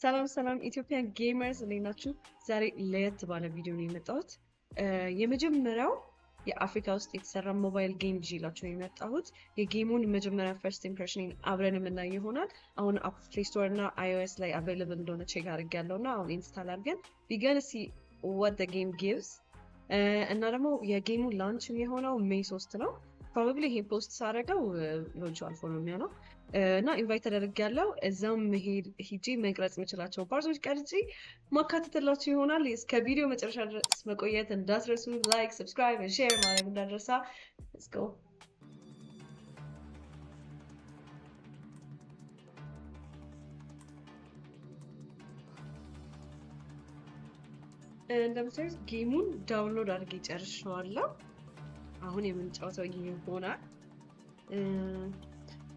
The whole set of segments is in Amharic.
ሰላም ኢትዮጵያን ጌመርስ እንዴት ናችሁ? ዛሬ ለየት ባለ ቪዲዮ ነው የመጣሁት። የመጀመሪያው የአፍሪካ ውስጥ የተሰራ ሞባይል ጌም ይዤላችሁ ነው የመጣሁት። የጌሙን መጀመሪያ ፈርስት ኢምፕሬሽን አብረን የምናየው ይሆናል። አሁን ፕሌይ ስቶር እና iOS ላይ አቬይለብል እንደሆነ ቼክ አድርጌያለሁ እና አሁን ኢንስታል አድርገን ቢገን ሲ what the game gives እና ደግሞ የጌሙ ላንች የሆነው ሜይ 3 ነው። ፕሮባብሊ ይሄ ፖስት ሳደርገው ሎንች አልፎ ነው የሚሆነው እና ኢንቫይት ተደርጌያለሁ። እዛም ሂጂ መቅረጽ የምችላቸው ፓርቶች ቀርጬ ማካተትላችሁ ይሆናል። እስከ ቪዲዮ መጨረሻ ድረስ መቆየት እንዳትረሱ። ላይክ፣ ሰብስክራይብ፣ ሼር ማድረግ እንዳትረሳ። ሌትስ ጎ። እንደምታዩት ጌሙን ዳውንሎድ አድርጌ ጨርሼዋለሁ። አሁን የምንጫወተው ጌም ይሆናል።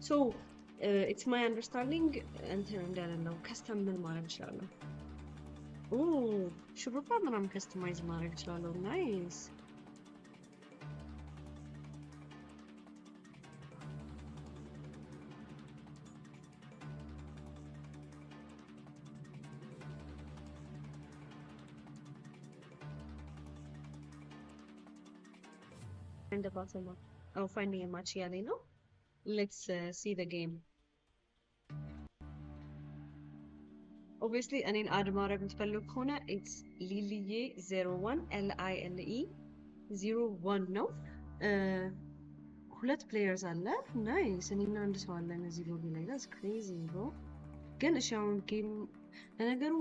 ሶ ኢትስ ማይ አንደርስታንዲንግ እንትን እንዳለ ነው። ከስተም ምን ማድረግ እችላለሁ? ሹሩባ ምናምን ከስተማይዝ ማድረግ እችላለሁ። ናይስ። And the bottom of finding a match ያለኝ ነው። Let's see the game. Obviously እኔን አድ ማድረግ የምትፈልጉ ከሆነ it's ሊሊዬ 01 LILE 01 ነው። ሁለት ፕሌየርስ አለ። ናይስ። እኔና አንድ ሰው አለ እዚህ ሎቢ ላይ። that's crazy bro። ግን እሺ አሁን ጌም ለነገሩ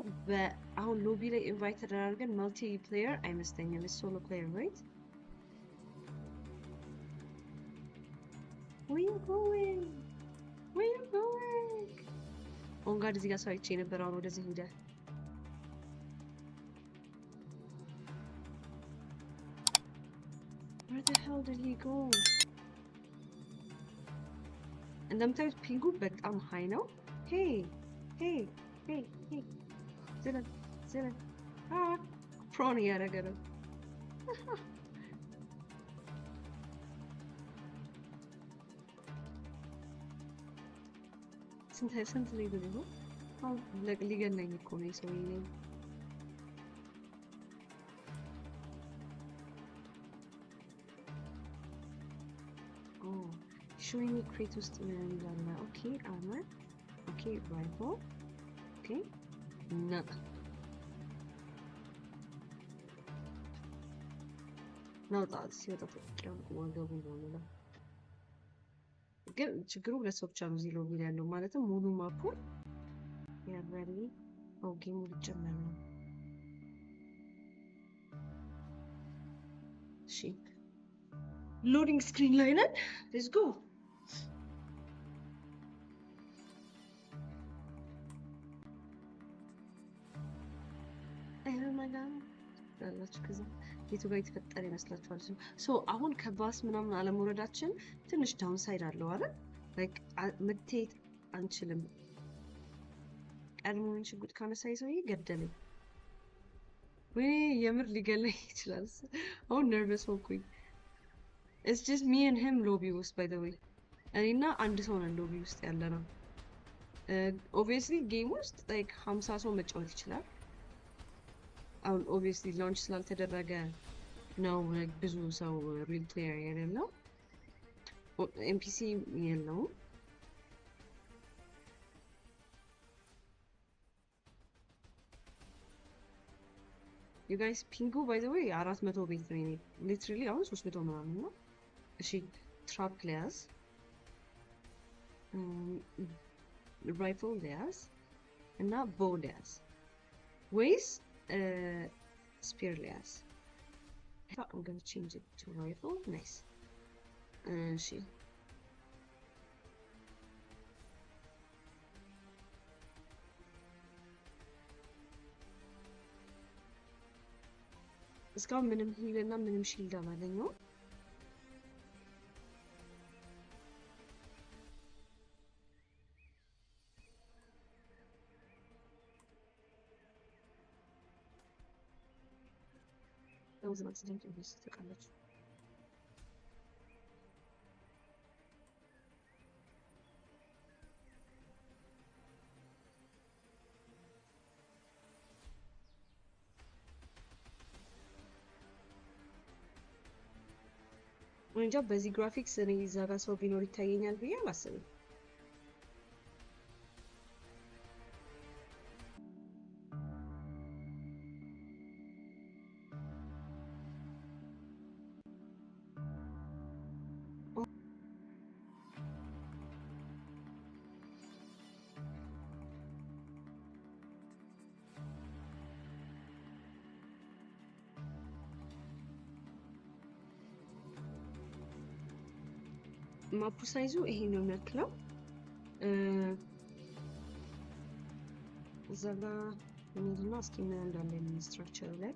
አሁን ሎቢ ላይ ኢንቫይት ተደራርገን ማልቲ ፕሌየር አይመስለኝም። it's solo player right? Where you going? Where you going? Oh God, እዚህ ጋር ሰው አይቼ ነበር። አሁን ወደዚህ ሄደ። Where the hell did he go? እንደምታዩት ፒንጉ በጣም ሃይ ነው። Hey, hey, hey, hey. ዝለን ፕሮን እያደረገ ነው። ስንት ሌቭል ነው? ሊገናኝ እኮ ነው የሰውዬ። ሾዊንግ ክሬት ውስጥ ምን እንዳለ። ኦኬ አርመር፣ ኦኬ ራይፍል፣ ኦኬ እና ናውጣ ሲወጣ ተቀያው ወገቡ ነው። ግን ችግሩ ሁለት ሰው ብቻ ነው እዚህ ሎቢ ላይ ያለው። ማለትም ሙሉ ማፑ ያበሪ ጌሙ ሊጀመር ነው። እሺ ሎዲንግ ስክሪን ላይ ነን። ሌትስ ጎ። ያላችሁ ከዛ የቱ ጋር የተፈጠረ ይመስላችኋል? አሁን ከባስ ምናምን አለመውረዳችን ትንሽ ዳውን ሳይድ አለው አይደል? ላይክ መቴት አንችልም። ቀድሞውን ሽጉጥ ካነሳይ ሰውዬ ገደለኝ። ወይ የምር ሊገለኝ ይችላል። አሁን ነርቨስ ሆንኩኝ። it's just me and him ሎቢ ውስጥ by the way እኔና አንድ ሰው ነን ሎቢ ውስጥ ያለ ነው። obviously ጌም ውስጥ ላይክ 50 ሰው መጫወት ይችላል። አሁን ኦብቪየስሊ ላንች ስላልተደረገ ነው ብዙ ሰው ሪል ፕሌየር የሌለው። ኤምፒሲ የለውም። ዩ ጋይስ ፒንጉ ባይ ዘ ዌይ 400 ቤት ነው። ሊትራሊ አሁን 300 ምናምን ነው። እሺ ትራፕ ሊያዝ፣ ራይፍል ሊያዝ እና ቦው ሊያዝ ወይስ spear ሊያዝ? I'm gonna change it to rifle. Nice. እሺ እስካሁን ምንም ሂል እና ምንም ሺልድ አላገኘሁም። was an accident in this college. እንጃ በዚህ ግራፊክስ እኔ እዛ ጋር ሰው ቢኖር ይታየኛል ብዬ አላስብም። ማፑ ሳይዙ ይሄ ነው የሚያክለው። እዛ ጋር ምንድነው እስኪ ምን እንዳለ ስትራክቸር ላይ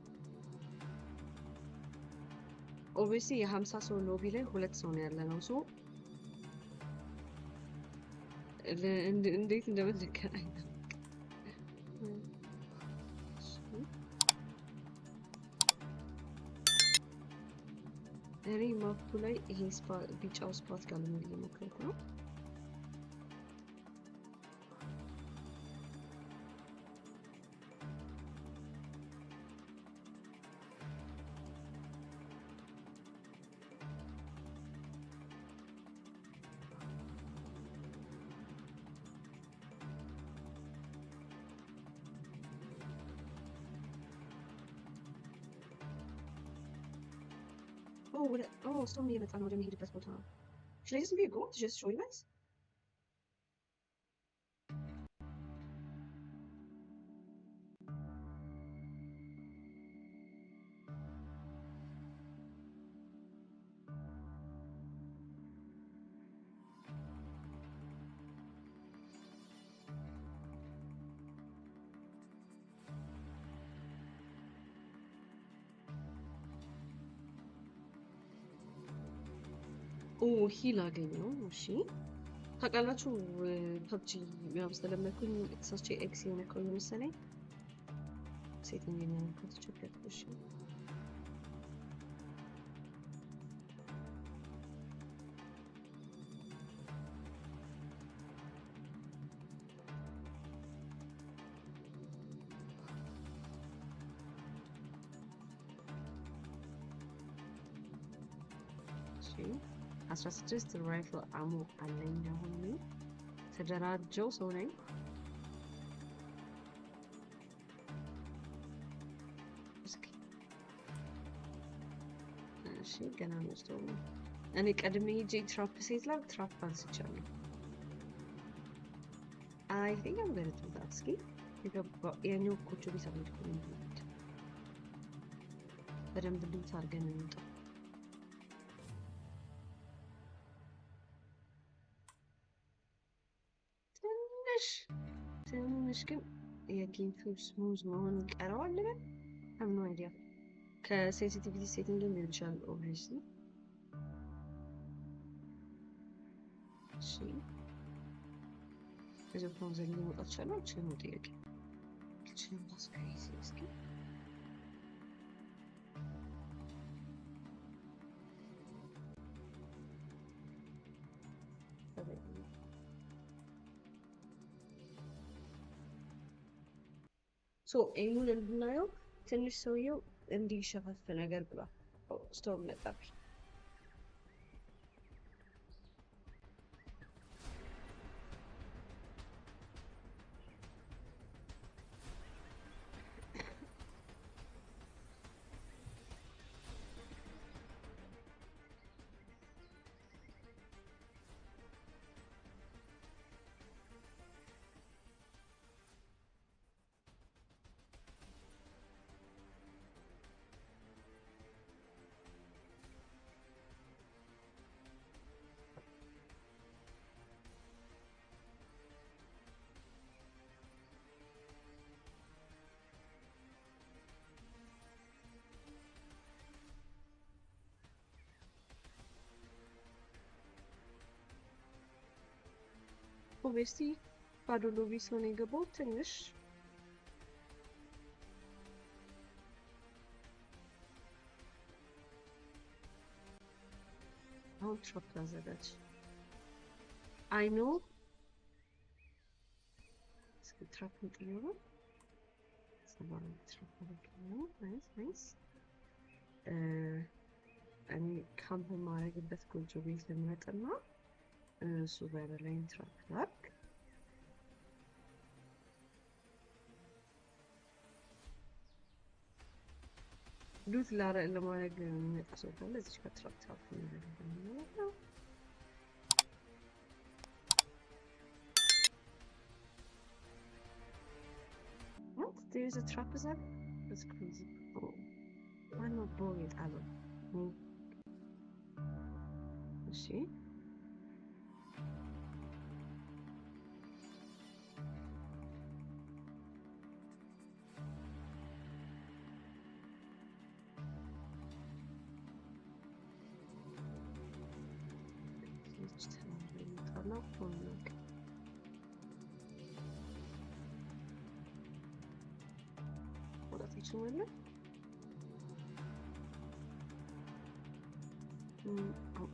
ኦብቪየስሊ የ50 ሰው ሎቢ ላይ 2 ሰው ነው ያለ ነው። ሶ እንዴት እንደምንገናኝ እኔ ማፑ ላይ ይሄ ቢጫው ስፓት ጋር ለምን እየሞከርኩ ነው። ስቶርም እየመጣ ነው ወደሚሄድበት ቦታ ነው። Should I just be a goat to just show you guys? ሂል አገኘው። እሺ ታውቃላችሁ ፐብጂ ያው ስለለመድኩኝ ተሳስቼ ኤክስ የሆነከው መሰለኝ ሴቲንግ የሆነከው ተቸገርኩ። እሺ እሺ 16 ራይፍል አሞ አለኝ። አሁን ተደራጀው ሰው ነኝ። እሺ ገና ነው ሰው እኔ ቀድሜ ሄጄ ትራፕ ሴት ላይ ትራፕ አንስቻለሁ። አይ ቲንክ አም ገና ተዛት እስኪ የኛው ኮቹ ቢሰሩት ኮሜንት በደንብ ልምት አድርገን እንውጣ። ትንሽ ግን የጌም ፊልም ስሙዝ መሆን ይቀረዋል ልበል። አም ኖ አይዲያ ከሴንሲቲቪቲ ሴቲንግ ሊሆን ይችላል ኦብቪየስሊ። እሺ እዚህ ቦታ ዘግኝ መውጣት ይችላል። እቺ ነው ጥያቄ። እቺ ነው ታስከይስ እስኪ ሶ ኤሙን እንድናየው ትንሽ ሰውየው እንዲሸፋፍ ነገር ብሏል። ስቶርም መጣብኝ። ኦብቪየስሊ ባዶ ሎቢ ስለሆነ የገባው ትንሽ አሁን ትራፕ ላዘጋጅ። አይ ኖ እስኪ ትራፕ እንቀይሩ። ሰባን ትራፕ ነው። ናይስ ናይስ እኔ ካምፕ ማድረግበት ጎጆ ቤት ልምረጥና እሱ በር ላይ ኢንትራክት ላድርግ። ሉት ለማድረግ የሚመጣ ሰው ካለ እዚህ ጋር ትራክት አድርጎ ነው። What? There's a trap is that? That's crazy. Oh. Why not boy it out? See?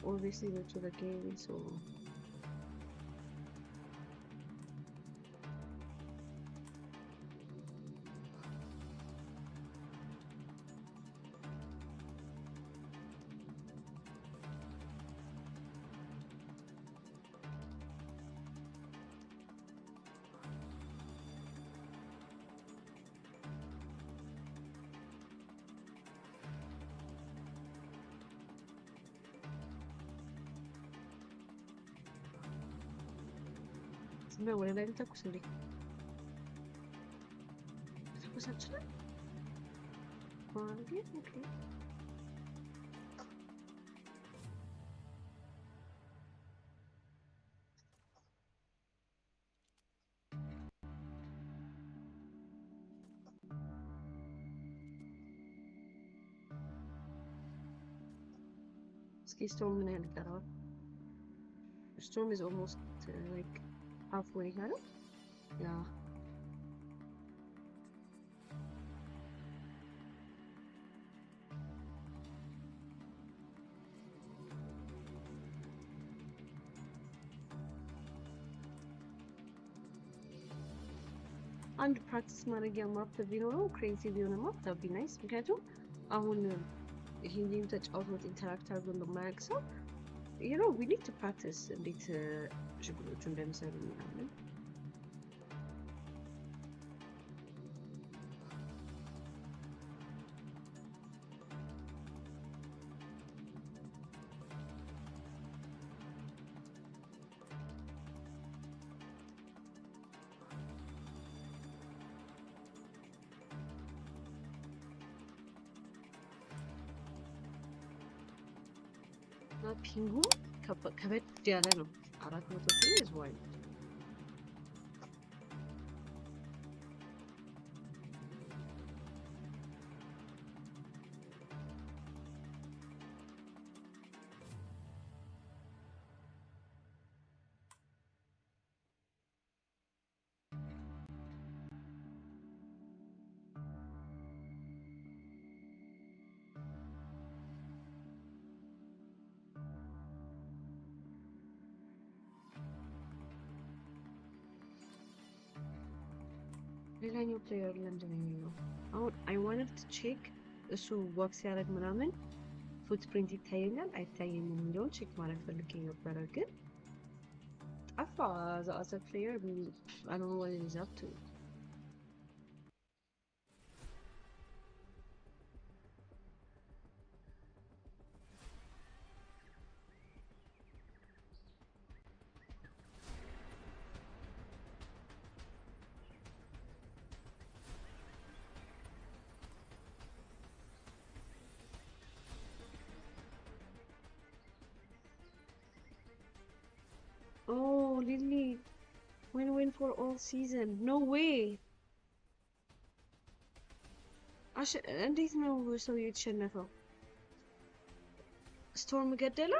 Obviously go to the game, so me vuole lenta così. Cosa c'è? Guardi, ok. Ski storm in Elgara. The storm is almost like halfway here. Yeah. And practice ማድረጊያ ማፕ ቢኖረው ክሬቲቭ የሆነ ማፕ that would be nice ምክንያቱም አሁን ይሄን ጌም ተጫውቶት ኢንተራክት አድርጎ እንደማያውቅ ሰው you know we need to practice እንዴት ችግሮቹ እንደሚሰሩ ምናምን ፒንጉ ከበድ ያለ ነው 400 ፒንግ is wild ሌላኛው ፕሌየር ለምንድን ነው የሚለው አሁን I wanted to check እሱ ወርክ ሲያደርግ ምናምን ፉትፕሪንት ይታየኛል አይታየኝም የሚለውን ቼክ ማድረግ ፈልጌ ነበረ ግን ጠፋ as a player I don't know what it is up to Oh, Lily, win for all season. No way. እንዴት ነው ሰው የተሸነፈው? ስቶርም ገደለ?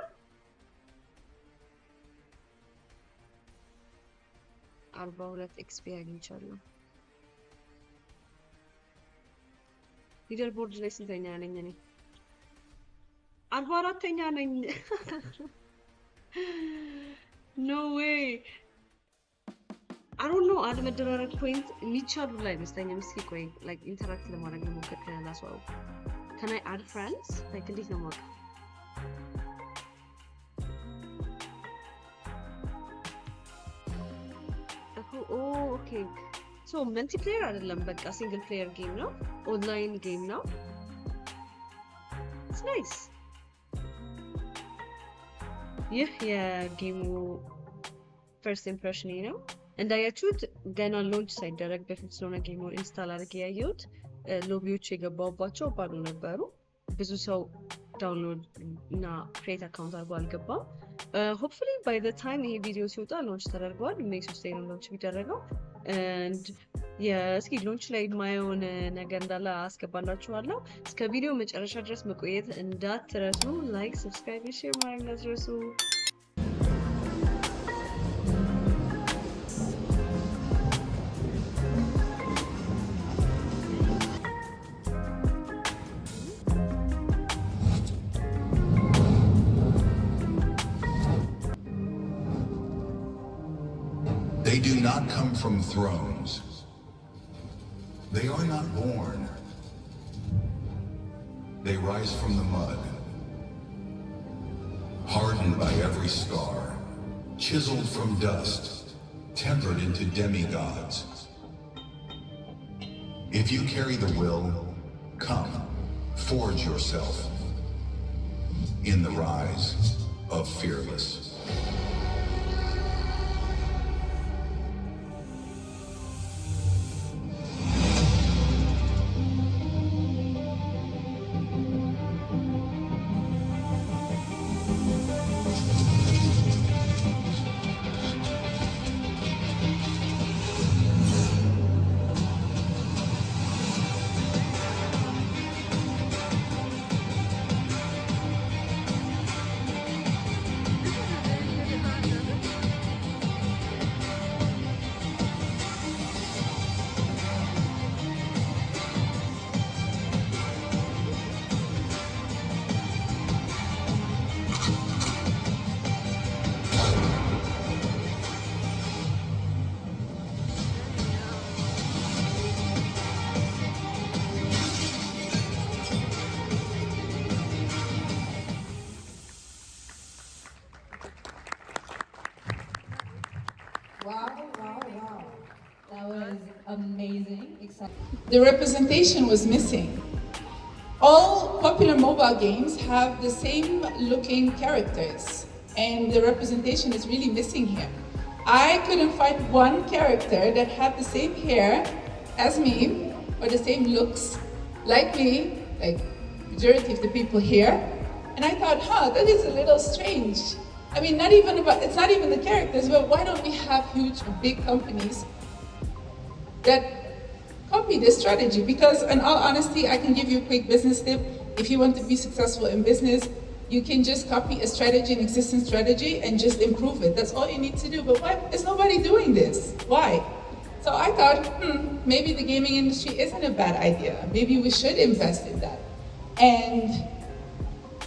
42 ኤክስፒ አግኝቻለሁ። ሊደር ቦርድ ላይ ስንተኛ ነኝ እኔ? 44ኛ ነኝ። No way. I don't know. አድ መደራረግ ፖይንት የሚቻሉ ላይ መስለኛል። እስኪ ቆይ like interact ለማድረግ ልሞክር ከሌላ ሰው Can I add friends? like እንዴት ነው ማለት ኦኬ ሶ መልቲፕሌየር አይደለም፣ በቃ ሲንግል ፕሌየር ጌም ነው፣ ኦንላይን ጌም ነው። ኢትስ ናይስ። ይህ የጌሙ ፈርስት ኢምፕሬሽን ነው። እንዳያችሁት ገና ሎንች ሳይደረግ በፊት ስለሆነ ጌሙን ኢንስታል አድርጌ ያየሁት ሎቢዎች የገባባቸው ባዶ ነበሩ። ብዙ ሰው ዳውንሎድ እና ክሬት አካውንት አድርጎ አልገባም። ሆፕፉሊ ባይ ዘ ታይም ይሄ ቪዲዮ ሲወጣ ሎንች ተደርገዋል። ሜይ 3 ላይ ነው ሎንች የሚደረገው። እስኪ ሎንች ላይ የማየውን ነገር እንዳለ አስገባላችኋለሁ። እስከ ቪዲዮ መጨረሻ ድረስ መቆየት እንዳትረሱ። ላይክ፣ ሰብስክራይብ፣ ሼር ማድረግ እንዳትረሱ። They do not come from thrones. They are not born. They rise from the mud, hardened by every scar, chiseled from dust, tempered into demigods. If you carry the will, come, forge yourself in the rise of Fearless. Wow. That was amazing. The representation was missing. All popular mobile games have the same looking characters, and the representation is really missing here. I couldn't find one character that had the same hair as me, or the same looks like me, like majority of the people here. And I thought, that is a little strange. I mean, it's not even the characters, but why don't we have huge, big companies that copy this strategy? Because in all honesty, I can give you a quick business tip. If you want to be successful in business, you can just copy a strategy, an existing strategy, and just improve it. That's all you need to do. But why is nobody doing this? Why? So I thought, maybe the gaming industry isn't a bad idea. Maybe we should invest in that. And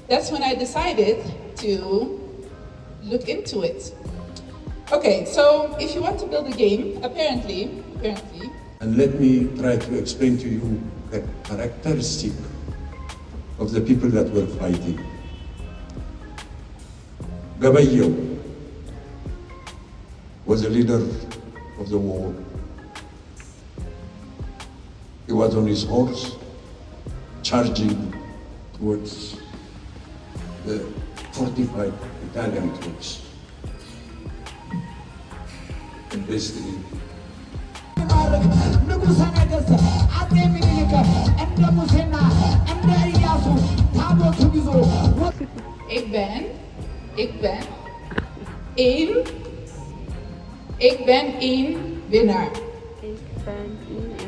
that's when I decided to look into it. Okay, so if you want to build a game, apparently, and let me try to explain to you the characteristic of the people that were fighting. Gabayo was the leader of the war. He was on his horse, charging towards the fortified Italian troops. And basically, Ik ben een winnaar.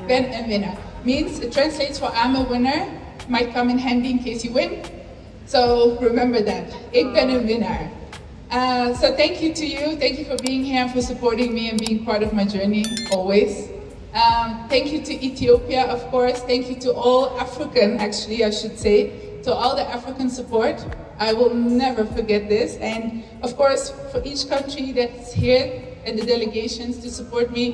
Ben een winnaar. Means, it translates for I'm a winner, might come in handy in case you win. So remember that. Ik ben een winnaar. So thank you to you. Thank you for being here and for supporting me and being part of my journey, always. Thank you to Ethiopia, of course. Thank you to all African, actually, I should say, to all the African support. I will never forget this. And of course, for each country that's here and the delegations to support me,